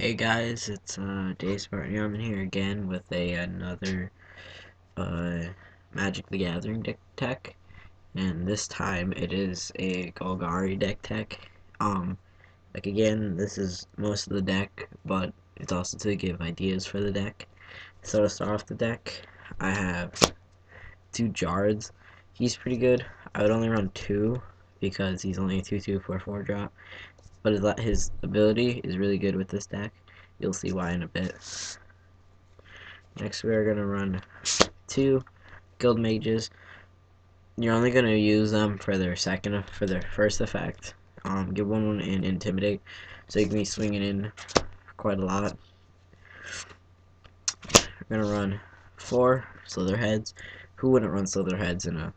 Hey guys, it's Dave Spartan here again with another uh, Magic the Gathering deck tech, and this time it is a Golgari deck tech. Like again, this is most of the deck, but it's also to give ideas for the deck. So to start off the deck, I have two Jarads. He's pretty good. I would only run two because he's only a 2/2 for a 4 drop. But his ability is really good with this deck. You'll see why in a bit. Next we are going to run two Guildmages. You're only going to use them for their first effect. Give one in Intimidate, so you can be swinging in quite a lot. We're going to run four Slitherheads. Who wouldn't run Slitherheads in a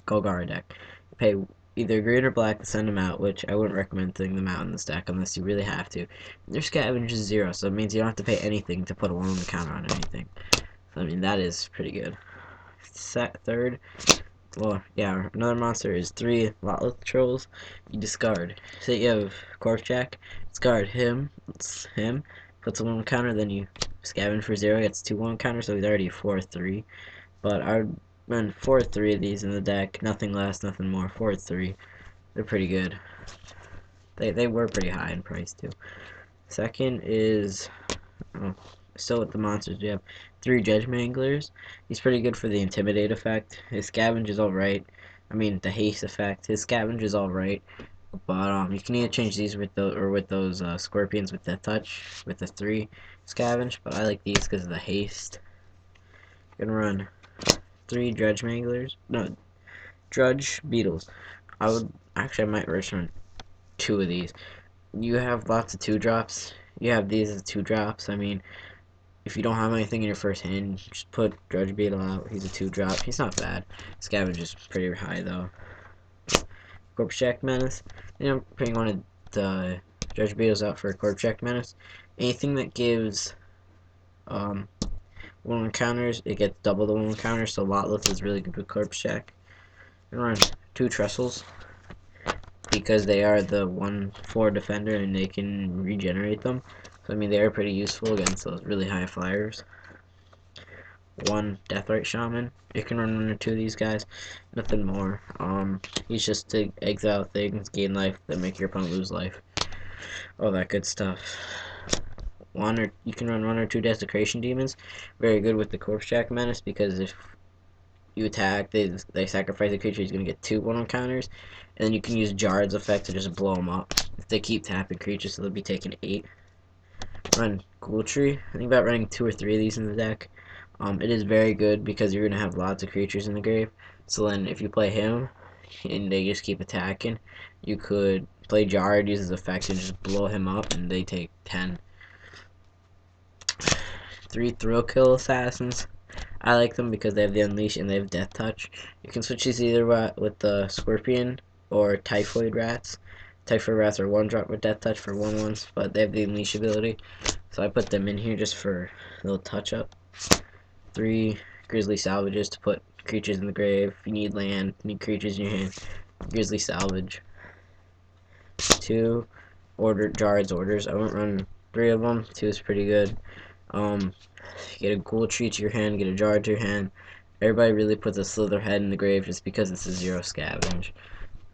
Golgari deck? You pay either green or black to send them out, which I wouldn't recommend sending them out in this deck unless you really have to. Their scavenge is 0, so it means you don't have to pay anything to put a 1 on the counter on anything. So, I mean, that is pretty good. Third, well, yeah, another monster is 3 Lotleth Trolls. You discard. Say you have Corpsejack, discard him, it's him, puts a 1 on the counter, then you scavenge for 0, gets 2 1 counter, so he's already 4/3. But I would run 4/3 of these in the deck, nothing less, nothing more, 4/3. They're pretty good. They were pretty high in price too. Second is, oh, still with the monsters, we have 3 Dredge Manglers. He's pretty good for the Intimidate effect. His scavenge is alright. I mean, the haste effect. His scavenge is alright. But you can either change these with those scorpions with Death Touch with the 3 scavenge. But I like these because of the haste. I'm gonna run 3 Dredge Manglers. No, Drudge Beetles. I might run 2 of these. You have lots of 2-drops. You have these as 2-drops. I mean, if you don't have anything in your first hand, just put Drudge Beetle out. He's a 2-drop. He's not bad. Scavenge is pretty high though. Corpsejack Menace. I'm putting one of the Drudge Beetles out for Corpsejack Menace. Anything that gives 1 encounters, it gets double the 1 encounter. So Lotleth is really good with Corpsejack. I'm gonna run 2 Trestles because they are the 1/4 defender and they can regenerate them. So I mean, they are pretty useful against those really high flyers. 1 Deathrite Shaman. You can run 1 or 2 of these guys. Nothing more. He's just to exile things, gain life, then make your opponent lose life. All that good stuff. You can run 1 or 2 Desecration Demons. Very good with the Corpsejack Menace because if you attack, they sacrifice a creature, he's going to get 2 1 counters. And then you can use Jarad's effect to just blow them up. If they keep tapping creatures, so they'll be taking 8. Run Ghoultree. I think about running 2 or 3 of these in the deck. It is very good because you're going to have lots of creatures in the grave. So then if you play him and they just keep attacking, you could play Jarad, use his effect, and just blow him up, and they take 10. 3 Thrill Kill Assassins. I like them because they have the Unleash and they have Death Touch. You can switch these either with the Scorpion or Typhoid Rats. Typhoid Rats are 1-drop with Death Touch for 1/1s, but they have the Unleash ability. So I put them in here just for a little touch-up. 3 Grisly Salvages to put creatures in the grave. If you need land, need creatures in your hand, Grisly Salvage. 2 Jarads Orders. I won't run 3 of them. 2 is pretty good. Get a Ghoultree to your hand, get a Jarad to your hand. Everybody really puts a Slitherhead in the grave just because it's a 0 scavenge.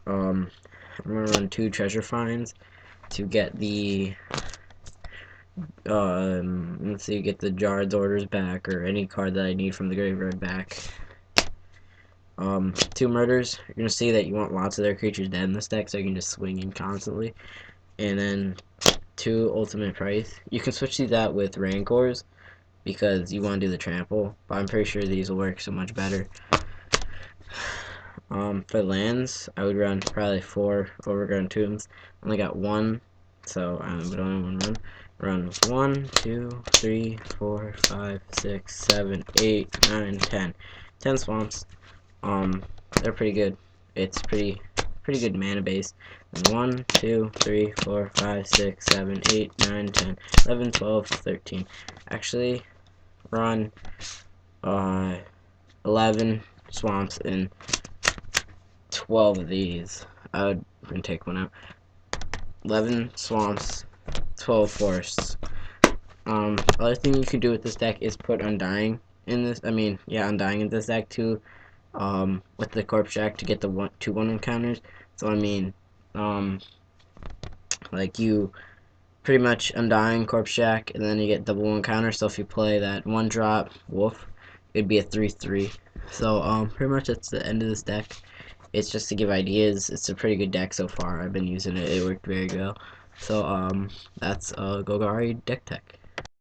I'm gonna run 2 Treasure Finds to get the let's see, get the Jarads Orders back, or any card that I need from the graveyard back. 2 Murders. You're gonna see that you want lots of their creatures dead in this deck, so you can just swing in constantly. And then 2 Ultimate Price. You can switch these out with Rancors because you want to do the trample, but I'm pretty sure these will work so much better. For lands, I would run probably 4 Overgrown Tombs. Only got 1, so but only 1 run. Run 1, 2, 3, 4, 5, 6, 7, 8, 9, 10. 10 swamps. They're pretty good. It's pretty good mana base. 1, 2, 3, 4, 5, 6, 7, 8, 9, 10, 11, 12, 13. Actually, run 11 swamps and 12 of these. I would take one out. 11 swamps, 12 forests. Other thing you can do with this deck is put Undying in this. I mean, yeah, Undying in this deck too. With the Corpsejack to get the 2/1 encounters. So I mean, like you pretty much Undying Corpsejack, and then you get double encounter. So if you play that 1-drop Wolf, it'd be a 3/3. So pretty much that's the end of this deck. It's just to give ideas. It's a pretty good deck so far. I've been using it. It worked very well. So that's Golgari deck tech.